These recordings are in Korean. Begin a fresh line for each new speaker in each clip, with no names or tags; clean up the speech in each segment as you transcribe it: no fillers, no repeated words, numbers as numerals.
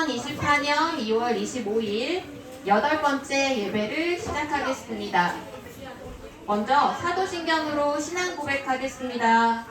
2024년 2월 25일 8번째 예배를 시작하겠습니다. 먼저 사도신경으로 신앙 고백하겠습니다.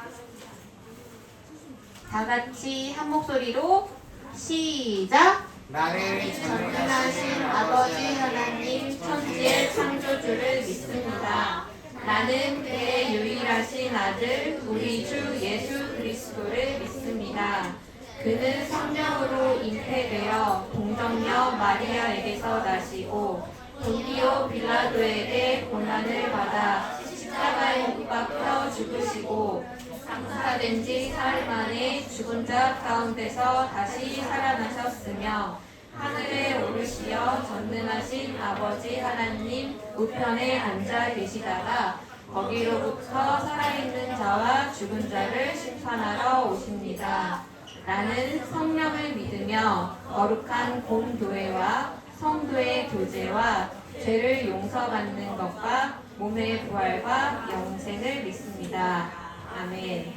다 같이 한 목소리로 시작!
나를
전능하신 아버지 하나님 천지의 창조주를 믿습니다. 나는 그의 유일하신 아들 우리 주 예수 그리스도를 믿습니다. 그는 성령으로 잉태되어 동정녀 마리아에게서 나시고 본디오 빌라도에게 고난을 받아 십자가에 못 박혀 죽으시고 장사된 지 사흘 만에 죽은 자 가운데서 다시 살아나셨으며 하늘에 오르시어 전능하신 아버지 하나님 우편에 앉아 계시다가 거기로부터 살아있는 자와 죽은 자를 심판하러 오십니다. 나는 성령을 믿으며 거룩한 공교회와 성도의 교제와 죄를 용서받는 것과 몸의 부활과 영생을 믿습니다. 아멘.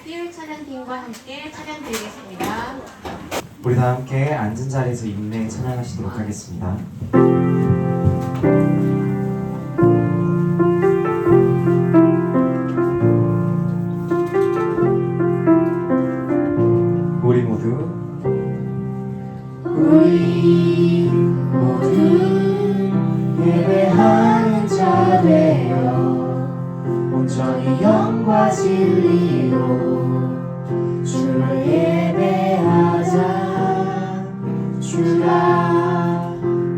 희율 찬양팀과 함께 찬양 드리겠습니다.
우리 다 함께 앉은 자리에서 인내 찬양하시도록 하겠습니다. 우리 모두 예배하는 자 되어 온전히 영과 진리로 주를 예배하자. 주가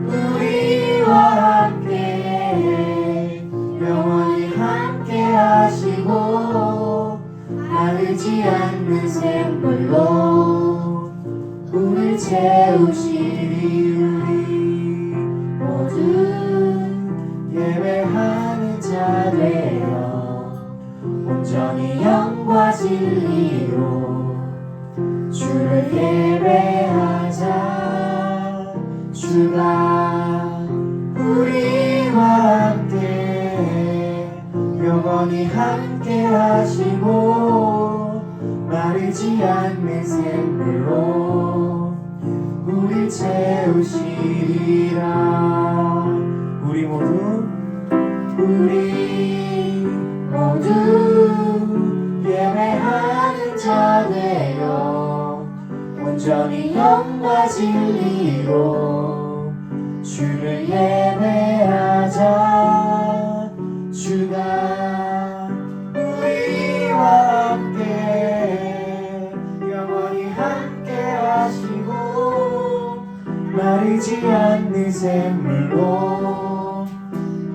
우리와 함께 영원히 함께 하시고 마르지 않는 샘물로 우릴 채우시리. 우리 모두 예배하는 자 되어 온전히 영과 진리로 주를 예배하자. 주가 우리와 함께 영원히 함께 하시고 마르지 않는 샘물로 우릴 채우시리라. 우리 모두 예배하는 자 되어 온전히 영과 진리로 주를 예배하자. 주가 우리와 함께 영원히 함께 하시고 마르지 않는 샘물로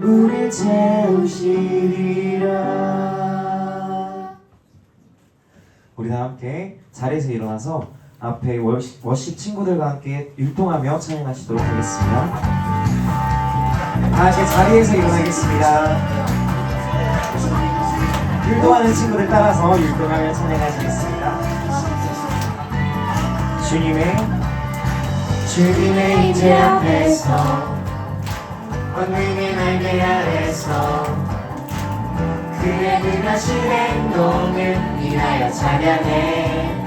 우릴 채우시리라. 우리 다 함께 자리에서 일어나서 앞에 워십 친구들과 함께 율동하며 찬양하시도록 하겠습니다. 다 함께 자리에서 일어나겠습니다. 율동하는 친구들 따라서 율동하며 찬양하시겠습니다. 주님의 임재 앞에서 권능의 날개 아래서 그의 능하신 행동을 인하여 찬양해.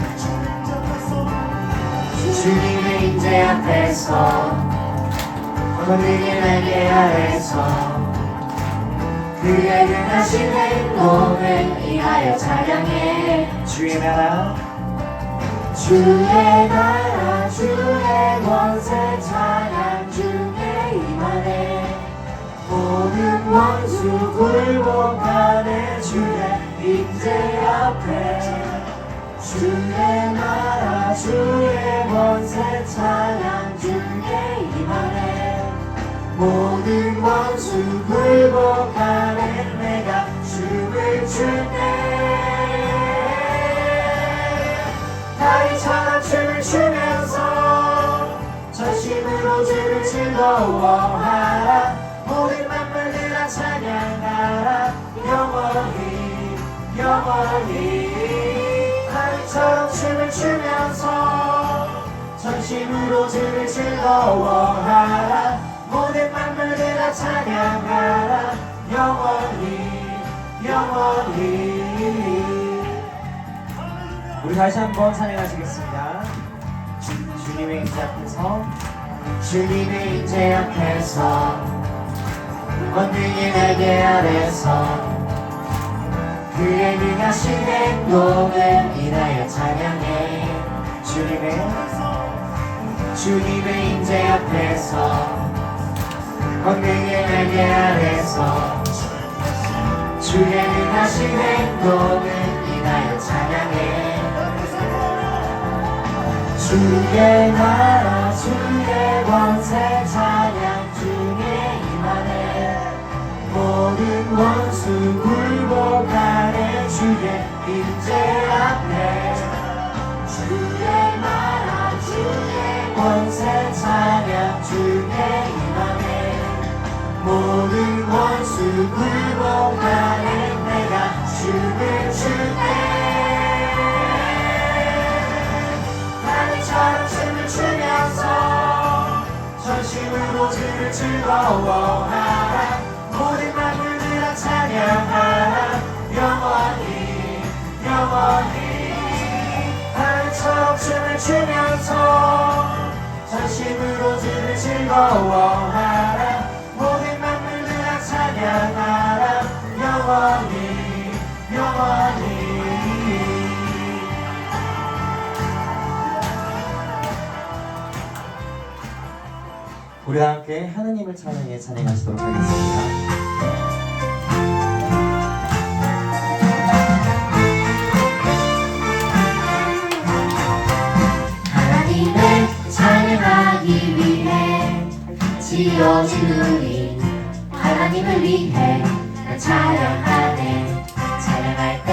주님의 임재 앞에서 권능의 날개 아래서 그의 능하신 행동을 인하여 찬양해. 주의 나라 주의 권세 찬양 중에 임하네. 모든 원수 굴복하네. 주의 임재 앞에 주의 나라 주의 권세 찬양 중에 임하네. 모든 원수 굴복하네. 내가 춤을 출때 다리처럼 춤을 추면서 전심으로 주를 즐거워하라. 모든 만물들아 찬양하라. 영원히 다리처럼 춤을 추면서 전심으로 주를 즐거워하라. 모든 만물들아 찬양하라. 영원히 우리 다시 한번 찬양하시겠습니다. 주 주님의 임재 앞에서 주님의 임재 앞에서 권능의 날개 아래서 그의 능하신 행동을 인하여 찬양해. 주님의 임재 앞에서 권능의 날개 아래서 주의 능하신 행동을 인하여 찬양해. 주의 나라 주의 권세 찬양 중에 임하네. 모든 원수 굴복하네. 주의 임재 앞에 주의 나라 주의 권세 찬양 중에 임하네. 모든 원수 굴복하네. 내가 춤을 출때 하늘처럼 춤을 추면서 전심으로 주를 즐거워하라. 모든 만물들아 찬양하라. 영원히 영원히 하늘처럼 춤을 추면서 전심으로 주를 즐거워하라. 모든 만물들아 찬양하라. 영원히 영원히. 우리 다 함께 하느님을 찬양해 찬양하시도록 하겠습니다.
하나님을 찬양하기 위해 지어진 우리 하나님을 위해 나 찬양하네. 찬양할 때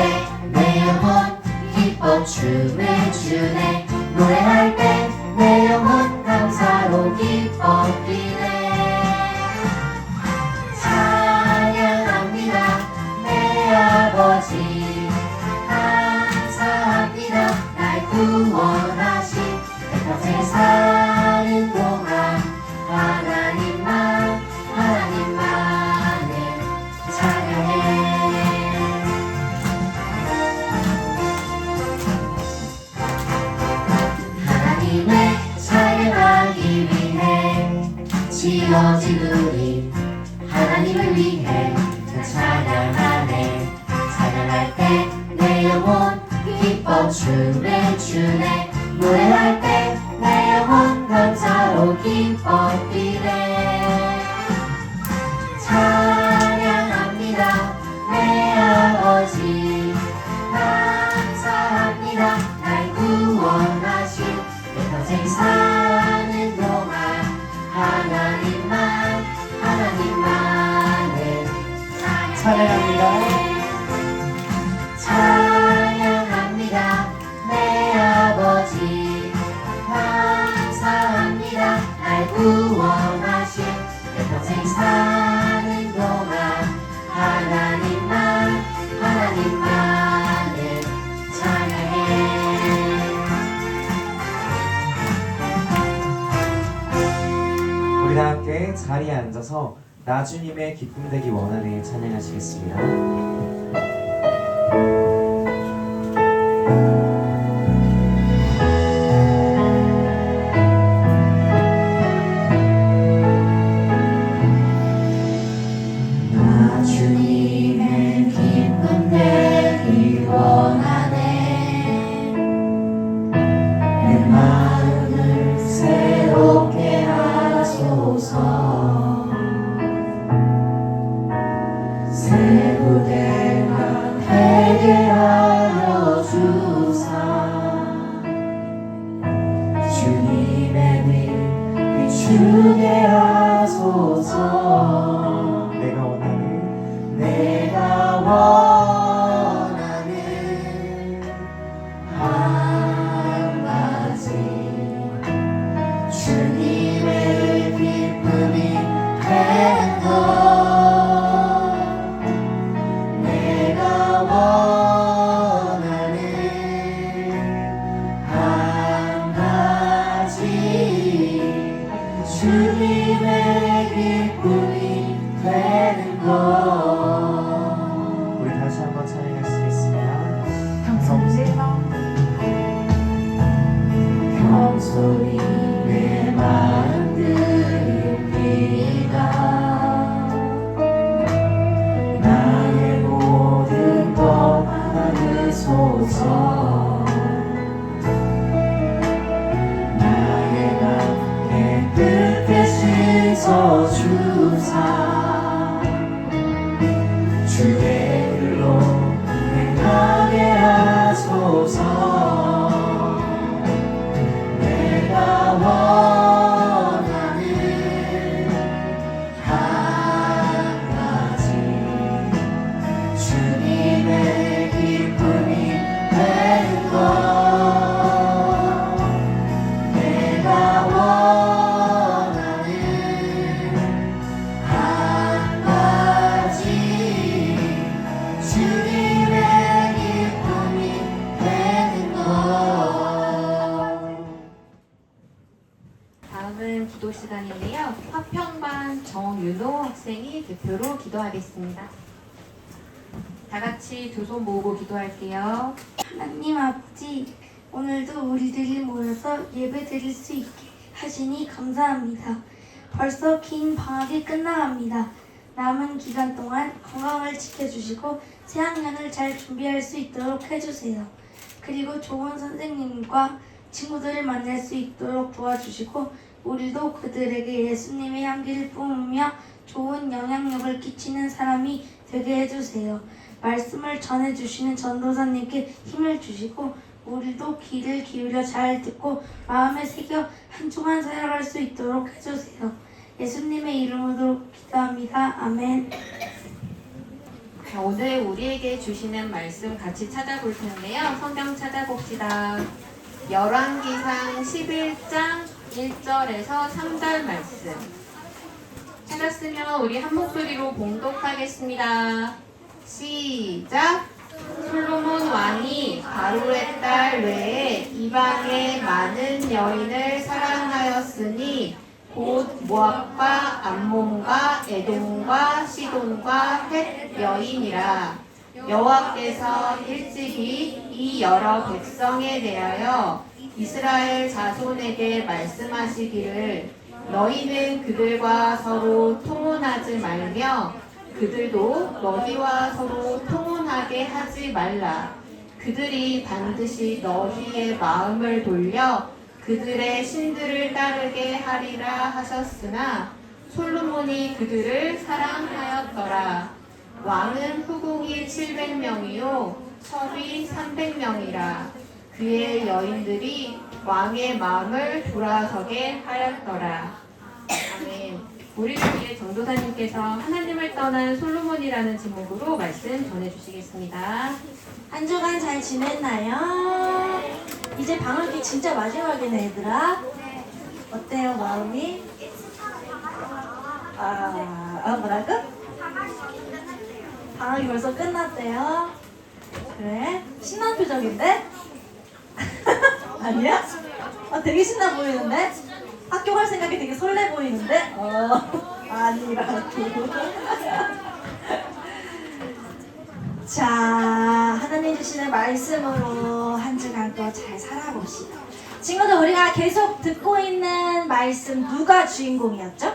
내 영혼 기뻐 춤을 추네. 노래할 때 내 영혼 감사로 기뻐 뛰네. 찬양합니다 내 아버지. 감사합니다 날 구원하신 내 평생 사는 동안 하나님만을 찬양해. 하나님을 찬양하기 위해 지어진 우리 하나님을 위해 찬양하네. 찬양할 때 내 영혼 기뻐 춤을 추네. 노래할 때 내 영혼 감사로 기뻐 뛰네. 찬양합니다 내 아버지. 감사합니다 날 구원하신 내 평생 사는 동안 하나님만을
찬양합니다.
찬양합니다 내 아버지. 감사합니다 날 구원하신 내 평생 사는 동안 하나님만을 찬양해.
우리 다 함께 자리에 앉아서 나 주님의 기쁨 되기 원하네 찬양하시겠습니다.
나 주님의 기쁨 되기 원하네. 내 마음을 새롭게 하소서. 새 부대가 되게 하여 주사. 주님의 미 비추게 하소서. 내가 원하는 한 가지. 주님의 기쁨이 되는 것. 내가 원하는 한 가지. 주님의 기쁨이 되는 것.
우리 다시 한번 찬양할 수 있습니다.
평소에서 소리 내 마음 들립니다. 나의 모든 것 받으소서. 나의 맘의 끝에 씻어주사 주의 길로 행하게 하소서. 내가 원하는 한 가지 주님의 기쁨이 되는 것. 내가 원하는 한 가지 주님의 기쁨이 되는 것.
다음은 기도 시간인데요. 화평반 정윤호 학생이 대표로 기도하겠습니다. 다 같이 두 손 모으고 기도할게요.
하나님 아버지, 오늘도 우리들이 모여서 예배 드릴 수 있게 하시니 감사합니다. 벌써 긴 방학이 끝나갑니다. 남은 기간 동안 건강을 지켜주시고 새학년을 잘 준비할 수 있도록 해주세요. 그리고 좋은 선생님과 친구들을 만날 수 있도록 도와주시고 우리도 그들에게 예수님의 향기를 뿜으며 좋은 영향력을 끼치는 사람이 되게 해주세요. 말씀을 전해주시는 전도사님께 힘을 주시고 우리도 귀를 기울여 잘 듣고 마음에 새겨 한 주간 살아갈 수 있도록 해주세요. 예수님의 이름으로 기도합니다. 아멘.
자, 오늘 우리에게 주시는 말씀 같이 찾아볼 텐데요. 성경 찾아봅시다. 열왕기상 11장 1절에서 3절 말씀. 찾았으면 우리 한 목소리로 봉독하겠습니다. 시작! 솔로몬 왕이 바로의 딸 외에 이방의 많은 여인을 사랑하였으니 곧 모압과 암몬과 에돔과 시돈과 헷 여인이라. 여호와께서 일찍이 이 여러 백성에 대하여 이스라엘 자손에게 말씀하시기를 너희는 그들과 서로 통혼하지 말며 그들도 너희와 서로 통혼하게 하지 말라. 그들이 반드시 너희의 마음을 돌려 그들의 신들을 따르게 하리라 하셨으나 솔로몬이 그들을 사랑하였더라. 왕은 후궁이 700명이요 첩이 300명이라. 그의 여인들이 왕의 마음을 돌아서게 하였더라. 아멘. 우리를 위해 전도사님께서 하나님을 떠난 솔로몬이라는 제목으로 말씀 전해주시겠습니다.
한 주간 잘 지냈나요? 이제 방학이 진짜 마지막이네, 얘들아. 어때요, 마음이? 뭐라고? 방학이 벌써 끝났대요. 그래? 신난 표정인데? 아니야? 되게 신나 보이는데? 학교 갈 생각이 되게 설레 보이는데? 아니라고. 자, 하나님 주시는 말씀으로 한 주간 또 잘 살아봅시다. 친구들, 우리가 계속 듣고 있는 말씀 누가 주인공이었죠?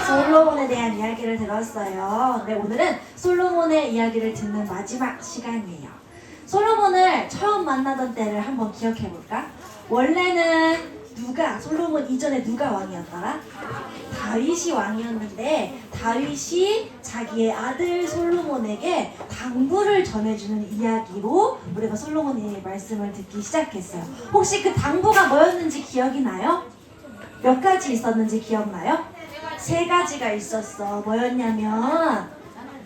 솔로몬에 대한 이야기를 들었어요. 근데 오늘은 솔로몬의 이야기를 듣는 마지막 시간이에요. 솔로몬을 처음 만나던 때를 한번 기억해볼까? 원래는 솔로몬 이전에 누가 왕이었더라? 다윗이 왕이었는데 다윗이 자기의 아들 솔로몬에게 당부를 전해주는 이야기로 우리가 솔로몬의 말씀을 듣기 시작했어요. 혹시 그 당부가 뭐였는지 기억이 나요? 몇 가지 있었는지 기억나요? 3가지가 있었어. 뭐였냐면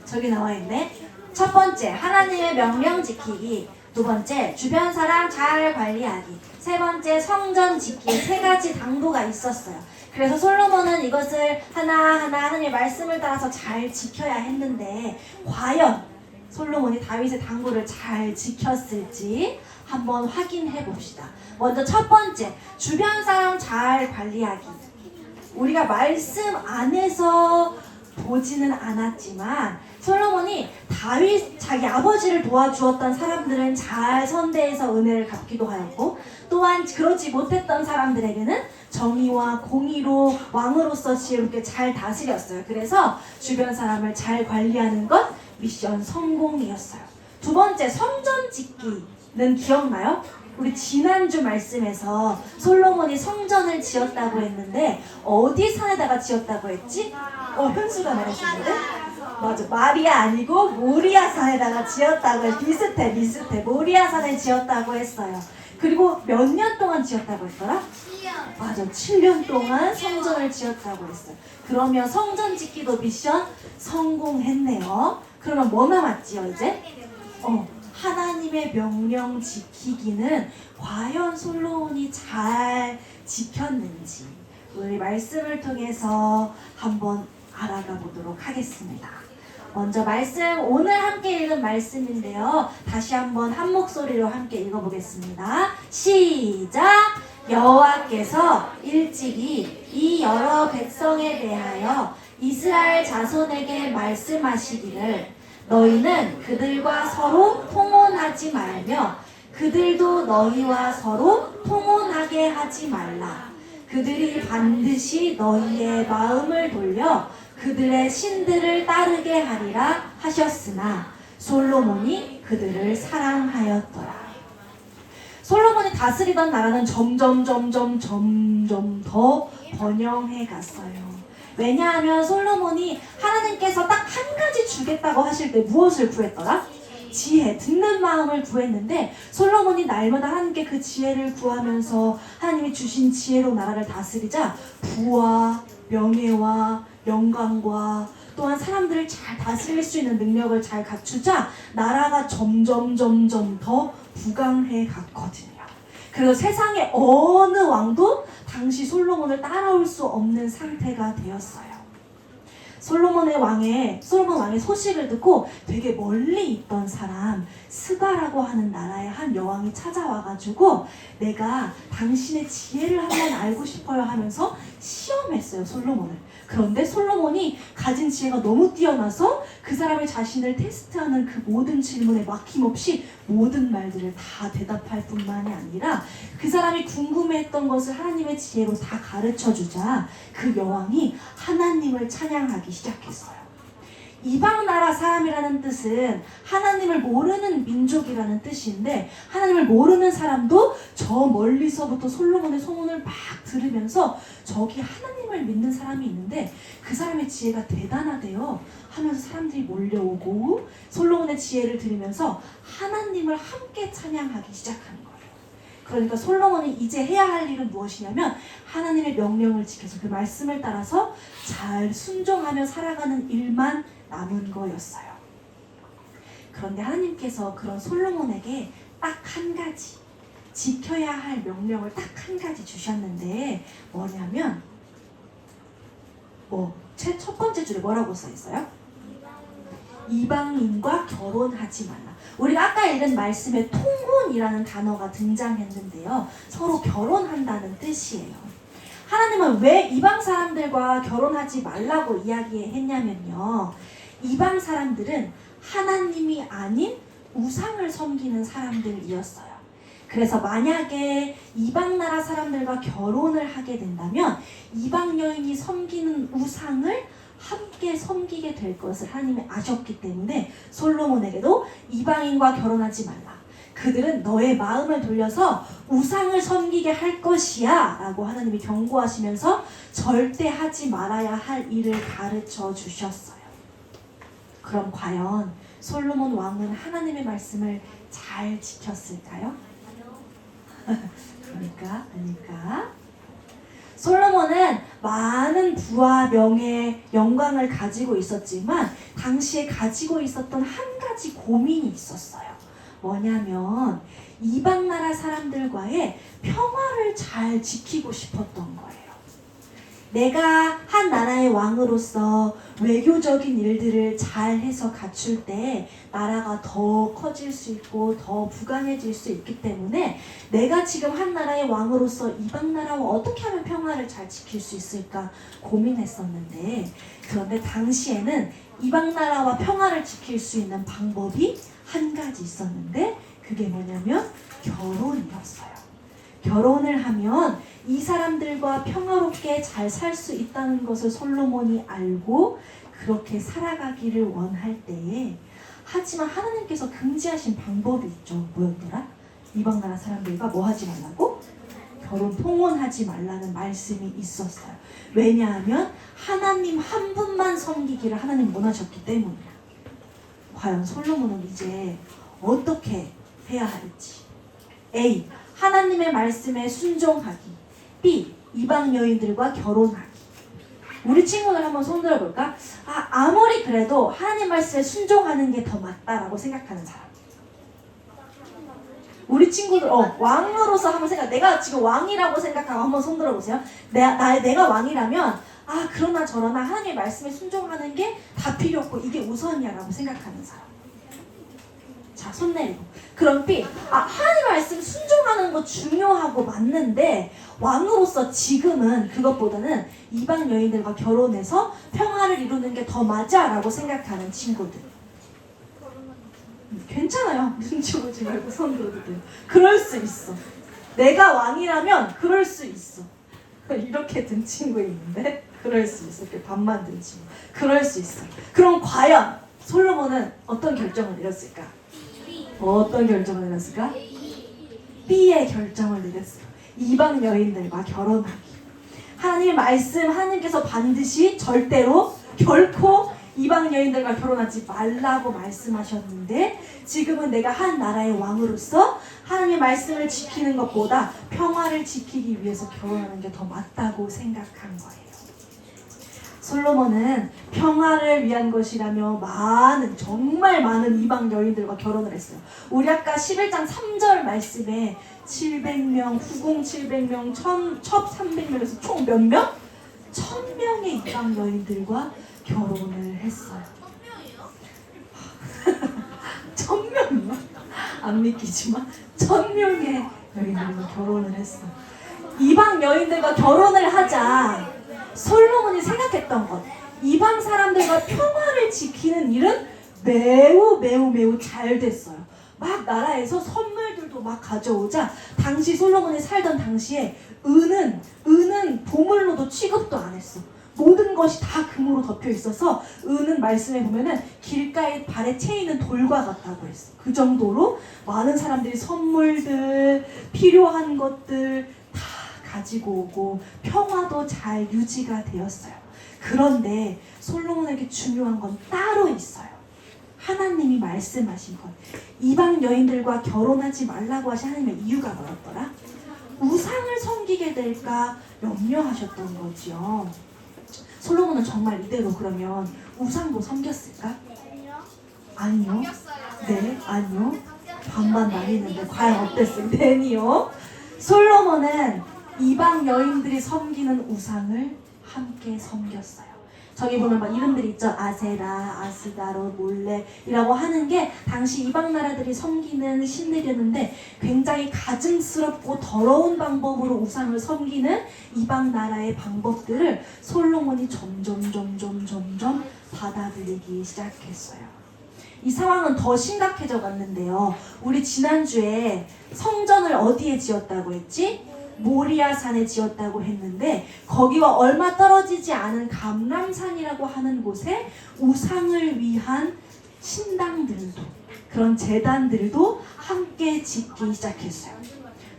저기 나와있네. 첫 번째, 하나님의 명령 지키기. 두 번째, 주변 사람 잘 관리하기. 세 번째, 성전 지키기. 3가지 당부가 있었어요. 그래서 솔로몬은 이것을 하나하나 하나님의 말씀을 따라서 잘 지켜야 했는데 과연 솔로몬이 다윗의 당부를 잘 지켰을지 한번 확인해 봅시다. 먼저 첫 번째, 주변 사람 잘 관리하기. 우리가 말씀 안에서 보지는 않았지만 솔로몬이 다윗 자기 아버지를 도와주었던 사람들은 잘 선대해서 은혜를 갚기도 하였고 또한 그러지 못했던 사람들에게는 정의와 공의로 왕으로서 지혜롭게 잘 다스렸어요. 그래서 주변 사람을 잘 관리하는 것 미션 성공이었어요. 두 번째, 성전 짓기는 기억나요? 우리 지난주 말씀에서 솔로몬이 성전을 지었다고 했는데 어디 산에다가 지었다고 했지? 현수가 말했었는데? 맞아, 마리아 아니고 모리아 산에다가 지었다고 해. 비슷해. 모리아 산에 지었다고 했어요. 그리고 몇 년 동안 지었다고 했더라?
7년.
맞아, 7년 동안 성전을 지었다고 했어요. 그러면 성전 짓기도 미션 성공했네요. 그러면 뭐 남았지요 이제? 하나님의 명령 지키기는 과연 솔로몬이 잘 지켰는지 우리 말씀을 통해서 한번 알아가 보도록 하겠습니다. 먼저 말씀, 오늘 함께 읽은 말씀인데요. 다시 한번 한 목소리로 함께 읽어보겠습니다. 시작! 여호와께서 일찍이 이 여러 백성에 대하여 이스라엘 자손에게 말씀하시기를 너희는 그들과 서로 통혼하지 말며 그들도 너희와 서로 통혼하게 하지 말라. 그들이 반드시 너희의 마음을 돌려 그들의 신들을 따르게 하리라 하셨으나 솔로몬이 그들을 사랑하였더라. 솔로몬이 다스리던 나라는 점점 더 번영해 갔어요. 왜냐하면 솔로몬이 하나님께서 딱 한 가지 주겠다고 하실 때 무엇을 구했더라? 지혜, 듣는 마음을 구했는데 솔로몬이 날마다 하나님께 그 지혜를 구하면서 하나님이 주신 지혜로 나라를 다스리자 부와 명예와 영광과 또한 사람들을 잘 다스릴 수 있는 능력을 잘 갖추자 나라가 점점 더 부강해 갔거든요. 그래서 세상의 어느 왕도 당시 솔로몬을 따라올 수 없는 상태가 되었어요. 솔로몬 왕의 소식을 듣고 되게 멀리 있던 사람 스바라고 하는 나라의 한 여왕이 찾아와가지고 내가 당신의 지혜를 한번 알고 싶어요 하면서 시험했어요, 솔로몬을. 그런데 솔로몬이 가진 지혜가 너무 뛰어나서 그 사람의 자신을 테스트하는 그 모든 질문에 막힘없이 모든 말들을 다 대답할 뿐만이 아니라 그 사람이 궁금해했던 것을 하나님의 지혜로 다 가르쳐주자 그 여왕이 하나님을 찬양하기 시작했어요. 이방 나라 사람이라는 뜻은 하나님을 모르는 민족이라는 뜻인데 하나님을 모르는 사람도 저 멀리서부터 솔로몬의 소문을 막 들으면서 저기 하나님을 믿는 사람이 있는데 그 사람의 지혜가 대단하대요 하면서 사람들이 몰려오고 솔로몬의 지혜를 들으면서 하나님을 함께 찬양하기 시작하는 거예요. 그러니까 솔로몬이 이제 해야 할 일은 무엇이냐면 하나님의 명령을 지켜서 그 말씀을 따라서 잘 순종하며 살아가는 일만 남은 거였어요. 그런데 하나님께서 그런 솔로몬에게 딱 한 가지 지켜야 할 명령을 딱 한 가지 주셨는데 뭐냐면 첫 번째 줄에 뭐라고 써 있어요? 이방인과 결혼하지 말라. 우리가 아까 읽은 말씀에 통혼이라는 단어가 등장했는데요. 서로 결혼한다는 뜻이에요. 하나님은 왜 이방 사람들과 결혼하지 말라고 이야기했냐면요. 이방 사람들은 하나님이 아닌 우상을 섬기는 사람들이었어요. 그래서 만약에 이방 나라 사람들과 결혼을 하게 된다면 이방 여인이 섬기는 우상을 함께 섬기게 될 것을 하나님이 아셨기 때문에 솔로몬에게도 이방인과 결혼하지 말라. 그들은 너의 마음을 돌려서 우상을 섬기게 할 것이야 라고 하나님이 경고하시면서 절대 하지 말아야 할 일을 가르쳐 주셨어요. 그럼 과연 솔로몬 왕은 하나님의 말씀을 잘 지켰을까요? 아닐까? 솔로몬은 많은 부와 명예, 영광을 가지고 있었지만 당시에 가지고 있었던 한 가지 고민이 있었어요. 뭐냐면 이방 나라 사람들과의 평화를 잘 지키고 싶었던 거예요. 내가 한 나라의 왕으로서 외교적인 일들을 잘 해서 갖출 때 나라가 더 커질 수 있고 더 부강해질 수 있기 때문에 내가 지금 한 나라의 왕으로서 이방 나라와 어떻게 하면 평화를 잘 지킬 수 있을까 고민했었는데, 그런데 당시에는 이방 나라와 평화를 지킬 수 있는 방법이 한 가지 있었는데, 그게 뭐냐면 결혼이었어요. 결혼을 하면 이 사람들과 평화롭게 잘 살 수 있다는 것을 솔로몬이 알고 그렇게 살아가기를 원할 때에, 하지만 하나님께서 금지하신 방법이 있죠. 뭐였더라? 이방 나라 사람들과 뭐 하지 말라고? 결혼 통혼하지 말라는 말씀이 있었어요. 왜냐하면 하나님 한 분만 섬기기를 하나님 원하셨기 때문이야. 과연 솔로몬은 이제 어떻게 해야 할지. A. 하나님의 말씀에 순종하기. B. 이방 여인들과 결혼하기. 우리 친구들 한번 손 들어볼까? 아무리 그래도 하나님 말씀에 순종하는 게 더 맞다라고 생각하는 사람. 우리 친구들 왕으로서 한번 내가 지금 왕이라고 생각하고 한번 손 들어보세요. 내가 왕이라면 그러나 저러나 하나님의 말씀에 순종하는 게 다 필요 없고 이게 우선이야 라고 생각하는 사람. 자, 손 내리고. 그럼 B. 하나님 말씀 순종하는 거 중요하고 맞는데 왕으로서 지금은 그것보다는 이방 여인들과 결혼해서 평화를 이루는 게 더 맞아 라고 생각하는 친구들. 괜찮아요. 눈치 보지 말고 손 들어도 돼요. 그럴 수 있어. 내가 왕이라면 그럴 수 있어. 이렇게 든 친구 있는데 그럴 수 있어. 이렇게 반만 든 친구. 그럴 수 있어. 그럼 과연 솔로몬은 어떤 결정을 내렸을까? 어떤 결정을 내렸을까? B의 결정을 내렸어요. 이방 여인들과 결혼하기. 하나님의 말씀, 하나님께서 반드시 절대로 결코 이방 여인들과 결혼하지 말라고 말씀하셨는데, 지금은 내가 한 나라의 왕으로서 하나님의 말씀을 지키는 것보다 평화를 지키기 위해서 결혼하는 게 더 맞다고 생각한 거예요. 솔로몬은 평화를 위한 것이라며 정말 많은 이방 여인들과 결혼을 했어요. 우리 아까 11장 3절 말씀에 700명, 후궁 700명, 첩 300명에서 총 몇 명? 1000명의 이방 여인들과 결혼을 했어요. 1000명이요? 안 믿기지만 1000명의 여인들과 결혼을 했어요. 이방 여인들과 결혼을 하자 솔로몬이 생각했던 것, 이방 사람들과 평화를 지키는 일은 매우 잘 됐어요. 막 나라에서 선물들도 막 가져오자, 당시 솔로몬이 살던 당시에 은은 보물로도 취급도 안 했어. 모든 것이 다 금으로 덮여 있어서 은은 말씀에 보면은 길가에 발에 채이는 돌과 같다고 했어. 그 정도로 많은 사람들이 선물들, 필요한 것들 다 가지고 오고 평화도 잘 유지가 되었어요. 그런데 솔로몬에게 중요한 건 따로 있어요. 하나님이 말씀하신 것. 이방 여인들과 결혼하지 말라고 하신 하나님의 이유가 뭐였더라? 우상을 섬기게 될까 염려하셨던 거지요. 솔로몬은 정말 이대로 그러면 우상도 섬겼을까? 아니요. 네, 아니요. 반반 나뉘는데 과연 어땠어요? 네니요. 솔로몬은 이방 여인들이 섬기는 우상을 함께 섬겼어요. 저기 보면 막 이름들이 있죠. 아세라, 아스다롯, 몰렉이라고 하는 게 당시 이방 나라들이 섬기는 신들이었는데, 굉장히 가증스럽고 더러운 방법으로 우상을 섬기는 이방 나라의 방법들을 솔로몬이 점점 받아들이기 시작했어요. 이 상황은 더 심각해져 갔는데요. 우리 지난주에 성전을 어디에 지었다고 했지? 모리아산에 지었다고 했는데, 거기와 얼마 떨어지지 않은 감람산이라고 하는 곳에 우상을 위한 신당들도, 그런 제단들도 함께 짓기 시작했어요.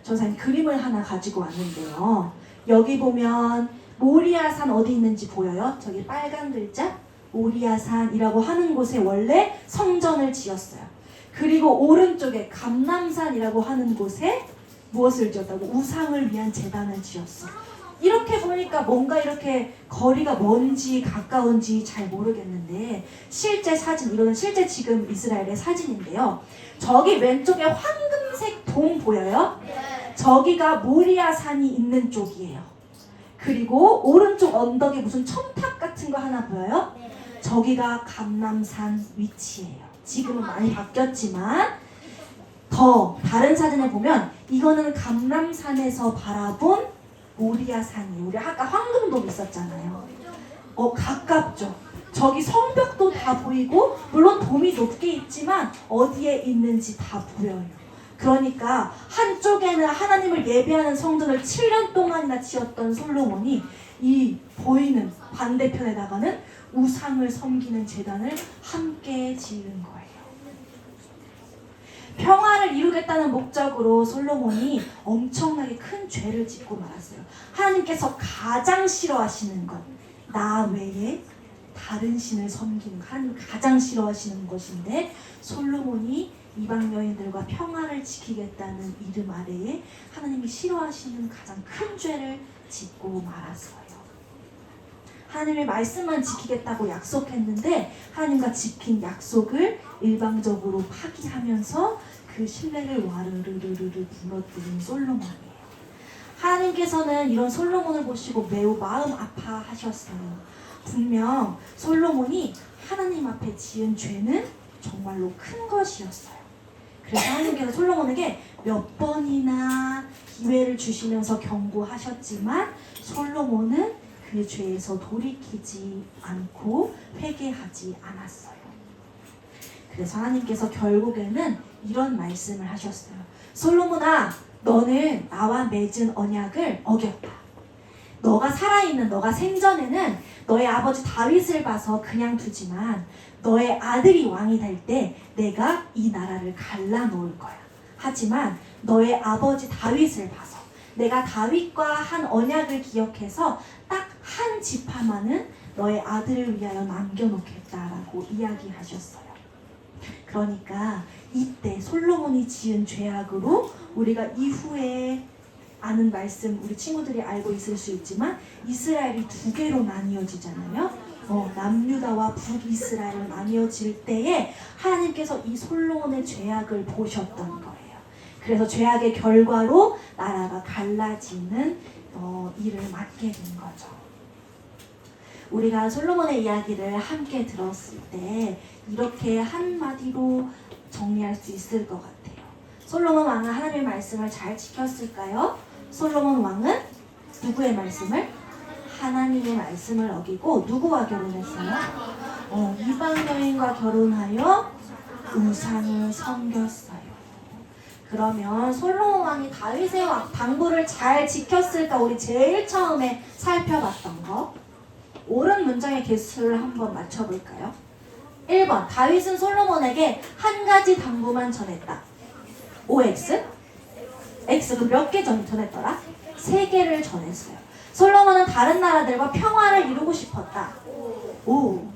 선생님 그림을 하나 가지고 왔는데요. 여기 보면 모리아산 어디 있는지 보여요? 저기 빨간 글자 모리아산이라고 하는 곳에 원래 성전을 지었어요. 그리고 오른쪽에 감람산이라고 하는 곳에 무엇을 지었다고? 우상을 위한 제단을 지었어. 이렇게 보니까 뭔가 이렇게 거리가 먼지 가까운지 잘 모르겠는데, 실제 사진, 이거는 실제 지금 이스라엘의 사진인데요. 저기 왼쪽에 황금색 돔 보여요? 저기가 모리아산이 있는 쪽이에요. 그리고 오른쪽 언덕에 무슨 첨탑 같은 거 하나 보여요? 저기가 감람산 위치예요. 지금은 많이 바뀌었지만 더 다른 사진을 보면 이거는 감람산에서 바라본 모리아산이에요. 우리 아까 황금돔 있었잖아요. 가깝죠. 저기 성벽도 다 보이고 물론 돔이 높게 있지만 어디에 있는지 다 보여요. 그러니까 한쪽에는 하나님을 예배하는 성전을 7년 동안이나 지었던 솔로몬이 이 보이는 반대편에다가는 우상을 섬기는 제단을 함께 지은 거예요. 평화를 이루겠다는 목적으로 솔로몬이 엄청나게 큰 죄를 짓고 말았어요. 하나님께서 가장 싫어하시는 것, 나 외에 다른 신을 섬기는 것, 하나님 가장 싫어하시는 것인데 솔로몬이 이방 여인들과 평화를 지키겠다는 이름 아래에 하나님이 싫어하시는 가장 큰 죄를 짓고 말았어요. 하나님의 말씀만 지키겠다고 약속했는데 하나님과 지킨 약속을 일방적으로 파기하면서 그 신뢰를 와르르르르 무너뜨린 솔로몬이에요. 하나님께서는 이런 솔로몬을 보시고 매우 마음 아파하셨어요. 분명 솔로몬이 하나님 앞에 지은 죄는 정말로 큰 것이었어요. 그래서 하나님께서 솔로몬에게 몇 번이나 기회를 주시면서 경고하셨지만 솔로몬은 그 죄에서 돌이키지 않고 회개하지 않았어요. 그래서 하나님께서 결국에는 이런 말씀을 하셨어요. 솔로몬아, 너는 나와 맺은 언약을 어겼다. 너가 살아있는, 너가 생전에는 너의 아버지 다윗을 봐서 그냥 두지만 너의 아들이 왕이 될 때 내가 이 나라를 갈라놓을 거야. 하지만 너의 아버지 다윗을 봐서 내가 다윗과 한 언약을 기억해서 딱 한 지파만은 너의 아들을 위하여 남겨놓겠다라고 이야기하셨어요. 그러니까 이때 솔로몬이 지은 죄악으로 우리가 이후에 아는 말씀 우리 친구들이 알고 있을 수 있지만 이스라엘이 두 개로 나뉘어지잖아요. 남유다와 북이스라엘로 나뉘어질 때에 하나님께서 이 솔로몬의 죄악을 보셨던 거예요. 그래서 죄악의 결과로 나라가 갈라지는 일을 맡게 된 거죠. 우리가 솔로몬의 이야기를 함께 들었을 때 이렇게 한마디로 정리할 수 있을 것 같아요. 솔로몬 왕은 하나님의 말씀을 잘 지켰을까요? 솔로몬 왕은 누구의 말씀을? 하나님의 말씀을 어기고 누구와 결혼했어요? 이방 여인과 결혼하여 우상을 섬겼어요. 그러면 솔로몬 왕이 다윗의 당부를 잘 지켰을까? 우리 제일 처음에 살펴봤던 거 옳은 문장의 개수를 한번 맞춰볼까요? 1번 다윗은 솔로몬에게 한 가지 당부만 전했다. OX? X 그 몇 개 전했더라? 3개를 전했어요. 솔로몬은 다른 나라들과 평화를 이루고 싶었다. O.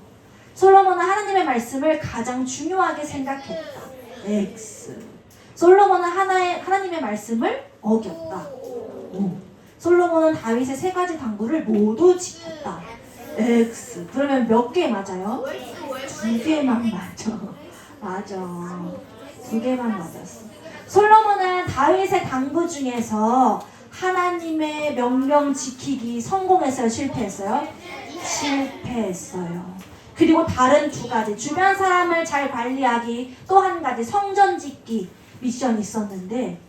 솔로몬은 하나님의 말씀을 가장 중요하게 생각했다. X. 솔로몬은 하나님의 말씀을 어겼다. O. 솔로몬은 다윗의 3가지 당부를 모두 지켰다. X. 그러면 몇 개 맞아요? 2개만 맞아. 맞아. 2개만 맞았어. 솔로몬은 다윗의 당부 중에서 하나님의 명령 지키기 성공했어요? 실패했어요? 실패했어요. 그리고 다른 2가지 주변 사람을 잘 관리하기 또 한 가지 성전 짓기 미션이 있었는데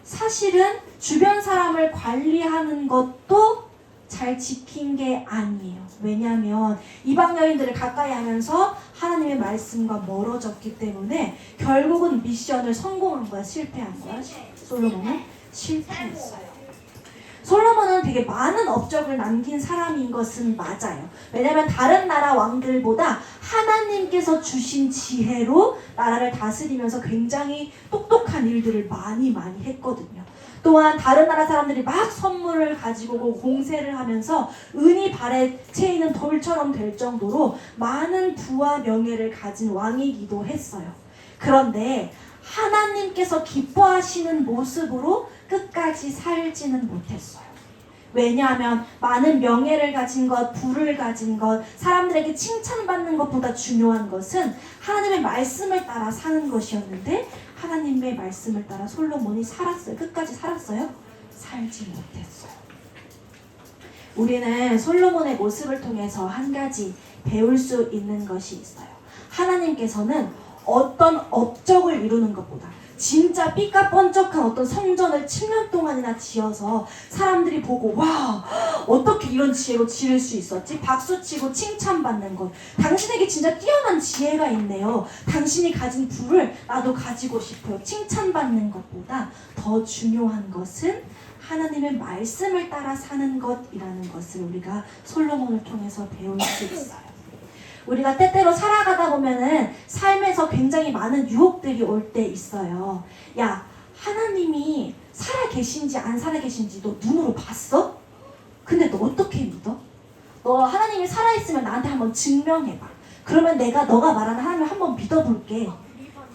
사실은 주변 사람을 관리하는 것도 잘 지킨 게 아니에요. 왜냐하면 이방 여인들을 가까이 하면서 하나님의 말씀과 멀어졌기 때문에 결국은 미션을 성공한 거야? 실패한 거야? 솔로몬은 실패했어요. 솔로몬은 되게 많은 업적을 남긴 사람인 것은 맞아요. 왜냐하면 다른 나라 왕들보다 하나님께서 주신 지혜로 나라를 다스리면서 굉장히 똑똑한 일들을 많이 했거든요. 또한 다른 나라 사람들이 막 선물을 가지고 오고 공세를 하면서 은이 발에 채이는 돌처럼 될 정도로 많은 부와 명예를 가진 왕이기도 했어요. 그런데 하나님께서 기뻐하시는 모습으로 끝까지 살지는 못했어요. 왜냐하면 많은 명예를 가진 것, 부를 가진 것, 사람들에게 칭찬받는 것보다 중요한 것은 하나님의 말씀을 따라 사는 것이었는데 하나님의 말씀을 따라 솔로몬이 살았어요. 끝까지 살았어요? 살지 못했어요. 우리는 솔로몬의 모습을 통해서 한 가지 배울 수 있는 것이 있어요. 하나님께서는 어떤 업적을 이루는 것보다 진짜 삐까뻔쩍한 어떤 성전을 7년 동안이나 지어서 사람들이 보고 와 어떻게 이런 지혜로 지을 수 있었지? 박수치고 칭찬받는 것. 당신에게 진짜 뛰어난 지혜가 있네요. 당신이 가진 부를 나도 가지고 싶어요. 칭찬받는 것보다 더 중요한 것은 하나님의 말씀을 따라 사는 것이라는 것을 우리가 솔로몬을 통해서 배울 수 있어요. 우리가 때때로 살아가다 보면은 삶에서 굉장히 많은 유혹들이 올 때 있어요. 야, 하나님이 살아 계신지 안 살아 계신지 너 눈으로 봤어? 근데 너 어떻게 믿어? 너 하나님이 살아있으면 나한테 한번 증명해봐. 그러면 내가 너가 말하는 하나님을 한번 믿어볼게.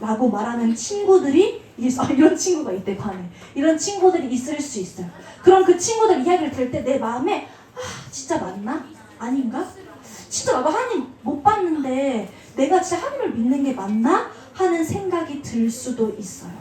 라고 말하는 친구들이 이런 친구가 있대, 관에. 이런 친구들이 있을 수 있어요. 그럼 그 친구들 이야기를 들을 때 내 마음에 진짜 맞나? 아닌가? 진짜 나도 하나님 못 봤는데 내가 진짜 하나님을 믿는 게 맞나? 하는 생각이 들 수도 있어요.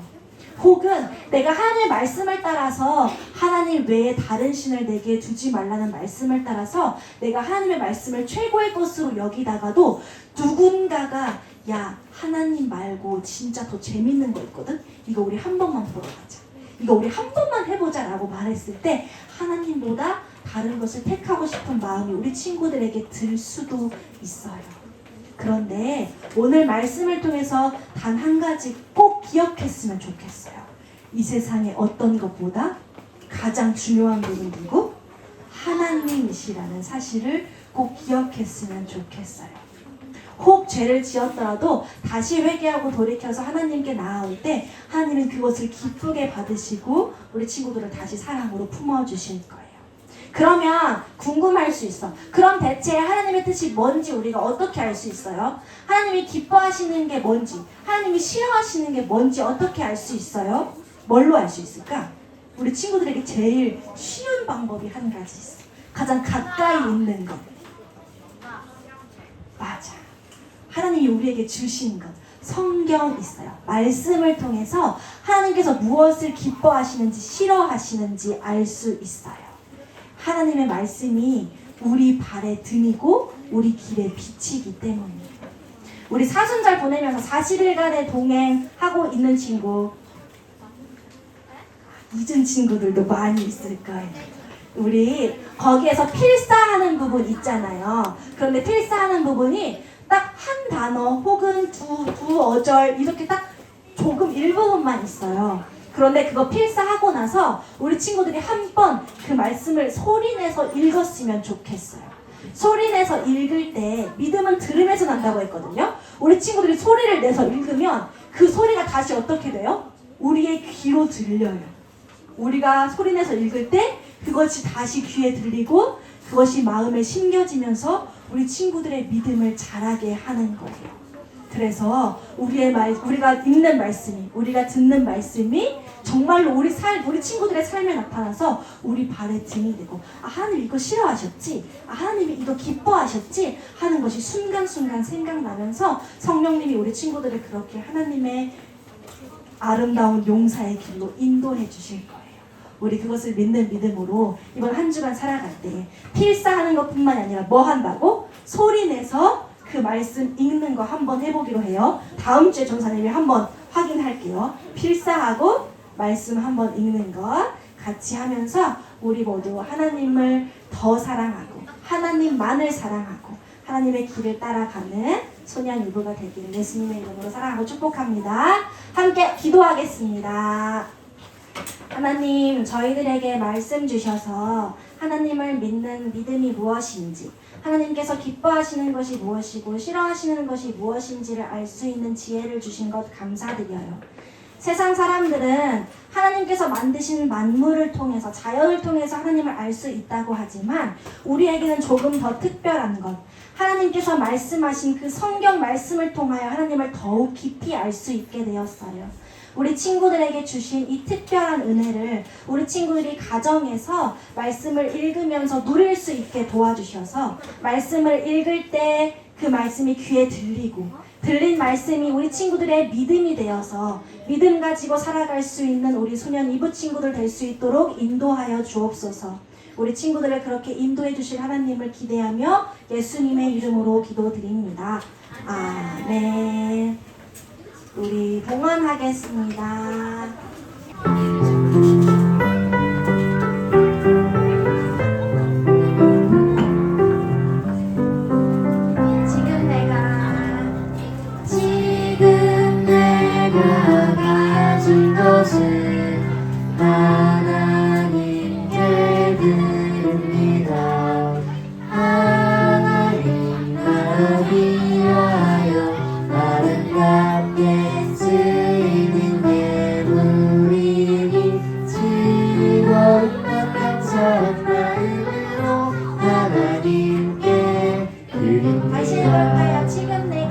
혹은 내가 하나님의 말씀을 따라서 하나님 외에 다른 신을 내게 두지 말라는 말씀을 따라서 내가 하나님의 말씀을 최고의 것으로 여기다가도 누군가가 야 하나님 말고 진짜 더 재밌는 거 있거든? 이거 우리 한 번만 보러 가자. 이거 우리 한 번만 해보자 라고 말했을 때 하나님보다 다른 것을 택하고 싶은 마음이 우리 친구들에게 들 수도 있어요. 그런데 오늘 말씀을 통해서 단 한 가지 꼭 기억했으면 좋겠어요. 이 세상에 어떤 것보다 가장 중요한 분은 누구? 하나님이시라는 사실을 꼭 기억했으면 좋겠어요. 혹 죄를 지었더라도 다시 회개하고 돌이켜서 하나님께 나아올 때 하나님은 그것을 기쁘게 받으시고 우리 친구들을 다시 사랑으로 품어주실 거예요. 그러면 궁금할 수 있어. 그럼 대체 하나님의 뜻이 뭔지 우리가 어떻게 알 수 있어요? 하나님이 기뻐하시는 게 뭔지, 하나님이 싫어하시는 게 뭔지 어떻게 알 수 있어요? 뭘로 알 수 있을까? 우리 친구들에게 제일 쉬운 방법이 한 가지 있어. 가장 가까이 있는 것. 맞아. 하나님이 우리에게 주신 것. 성경 있어요. 말씀을 통해서 하나님께서 무엇을 기뻐하시는지 싫어하시는지 알 수 있어요. 하나님의 말씀이 우리 발의 등이고 우리 길의 빛이기 때문이에요. 우리 사순절 보내면서 40일간의 동행하고 있는 친구 잊은 친구들도 많이 있을 거예요. 우리 거기에서 필사하는 부분 있잖아요. 그런데 필사하는 부분이 딱 한 단어 혹은 두 어절 이렇게 딱 조금 일부분만 있어요. 그런데 그거 필사하고 나서 우리 친구들이 한 번 그 말씀을 소리내서 읽었으면 좋겠어요. 소리내서 읽을 때 믿음은 들음에서 난다고 했거든요. 우리 친구들이 소리를 내서 읽으면 그 소리가 다시 어떻게 돼요? 우리의 귀로 들려요. 우리가 소리내서 읽을 때 그것이 다시 귀에 들리고 그것이 마음에 심겨지면서 우리 친구들의 믿음을 자라게 하는 거예요. 그래서 우리가 읽는 말씀이, 우리가 듣는 말씀이 정말로 우리 친구들의 삶에 나타나서 우리 발의 등이 되고 하나님 이거 싫어하셨지? 하나님이 이거 기뻐하셨지? 하는 것이 순간순간 생각나면서 성령님이 우리 친구들을 그렇게 하나님의 아름다운 용사의 길로 인도해 주실 거예요. 우리 그것을 믿는 믿음으로 이번 한 주간 살아갈 때 필사하는 것뿐만 아니라 뭐 한다고? 소리내서 그 말씀 읽는 거 한번 해보기로 해요. 다음 주에 전사님이 한번 확인할게요. 필사하고 말씀 한번 읽는 거 같이 하면서 우리 모두 하나님을 더 사랑하고 하나님만을 사랑하고 하나님의 길을 따라가는 소년 유부가 되기를 예수님의 이름으로 사랑하고 축복합니다. 함께 기도하겠습니다. 하나님, 저희들에게 말씀 주셔서 하나님을 믿는 믿음이 무엇인지, 하나님께서 기뻐하시는 것이 무엇이고 싫어하시는 것이 무엇인지를 알 수 있는 지혜를 주신 것 감사드려요. 세상 사람들은 하나님께서 만드신 만물을 통해서, 자연을 통해서 하나님을 알 수 있다고 하지만 우리에게는 조금 더 특별한 것, 하나님께서 말씀하신 그 성경 말씀을 통하여 하나님을 더욱 깊이 알 수 있게 되었어요. 우리 친구들에게 주신 이 특별한 은혜를 우리 친구들이 가정에서 말씀을 읽으면서 누릴 수 있게 도와주셔서 말씀을 읽을 때 그 말씀이 귀에 들리고 들린 말씀이 우리 친구들의 믿음이 되어서 믿음 가지고 살아갈 수 있는 우리 소년 이부 친구들 될 수 있도록 인도하여 주옵소서. 우리 친구들을 그렇게 인도해 주실 하나님을 기대하며 예수님의 이름으로 기도드립니다. 아멘. 우리 봉헌하겠습니다.
지금 내가 가진 것은 하나님께 드립니다. 하나님 나를 위하여 아름답게 쓰이는 예물이니 즐거운 감사한 마음으로 하나님께 드립니다.
다시 해볼까요?
지금 내가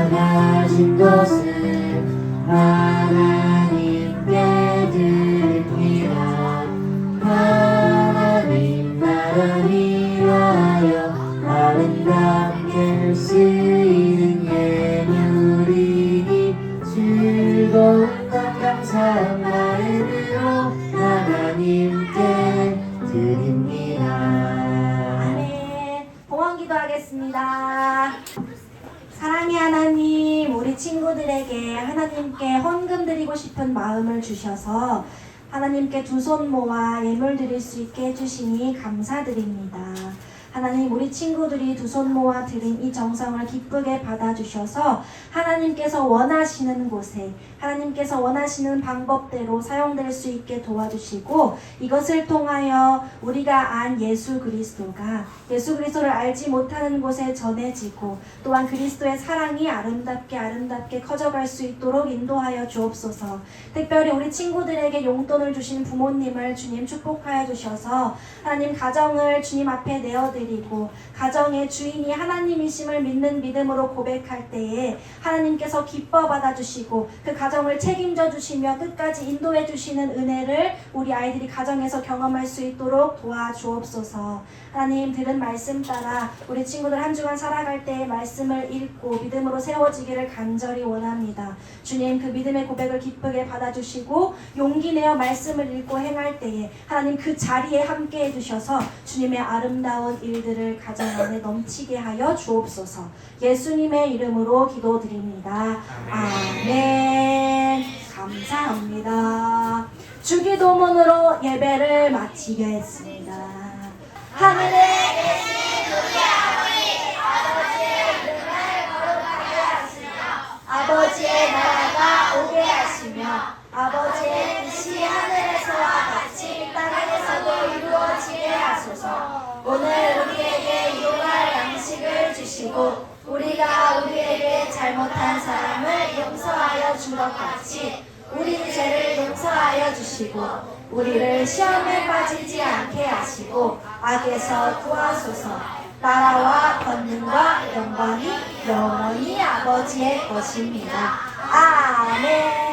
가진 것은 하나님께 드립니다. 하나님 나를 위하여 아름답게 쓰이는 예물이니 즐거운 감사한 마음으로 하나님께 드립니다.
아멘. 봉헌 기도하겠습니다. 사랑의 하나님, 우리 친구들에게 하나님께 헌금 드리고 싶은 마음을 주셔서 하나님께 두 손 모아 예물 드릴 수 있게 해주시니 감사드립니다. 하나님, 우리 친구들이 두 손 모아 드린 이 정성을 기쁘게 받아주셔서 하나님께서 원하시는 곳에, 하나님께서 원하시는 방법대로 사용될 수 있게 도와주시고, 이것을 통하여 우리가 안 예수 그리스도가 예수 그리스도를 알지 못하는 곳에 전해지고, 또한 그리스도의 사랑이 아름답게 커져갈 수 있도록 인도하여 주옵소서. 특별히 우리 친구들에게 용돈을 주신 부모님을 주님 축복하여 주셔서 하나님 가정을 주님 앞에 내어드리고, 가정의 주인이 하나님이심을 믿는 믿음으로 고백할 때에 하나님께서 기뻐 받아주시고 그 가정을 책임져 주시며 끝까지 인도해 주시는 은혜를 우리 아이들이 가정에서 경험할 수 있도록 도와주옵소서. 하나님, 들은 말씀 따라 우리 친구들 한 주간 살아갈 때에 말씀을 읽고 믿음으로 세워지기를 간절히 원합니다. 주님, 그 믿음의 고백을 기쁘게 받아주시고 용기 내어 말씀을 읽고 행할 때에 하나님 그 자리에 함께 해주셔서 주님의 아름다운 일들을 가정 안에 넘치게 하여 주옵소서. 예수님의 이름으로 기도드립니다. 아멘. 감사합니다. 주기도문으로 예배를 마치겠습니다. 하늘에 계신 우리 아버지의 이름을 거룩하게 하시며 아버지의 나라가 오게 하시며 아버지의 뜻이 하늘에서와 같이 땅에서도 이루어지게 하소서. 오늘 우리에게 일용할 양식을 주시고 우리가 우리에게 잘못한 사람을 용서하여 준 것 같이 우리 죄를 용서하여 주시고 우리를 시험에 빠지지 않게 하시고 악에서 구하소서. 나라와 권능과 영광이 영원히 아버지의 것입니다. 아멘.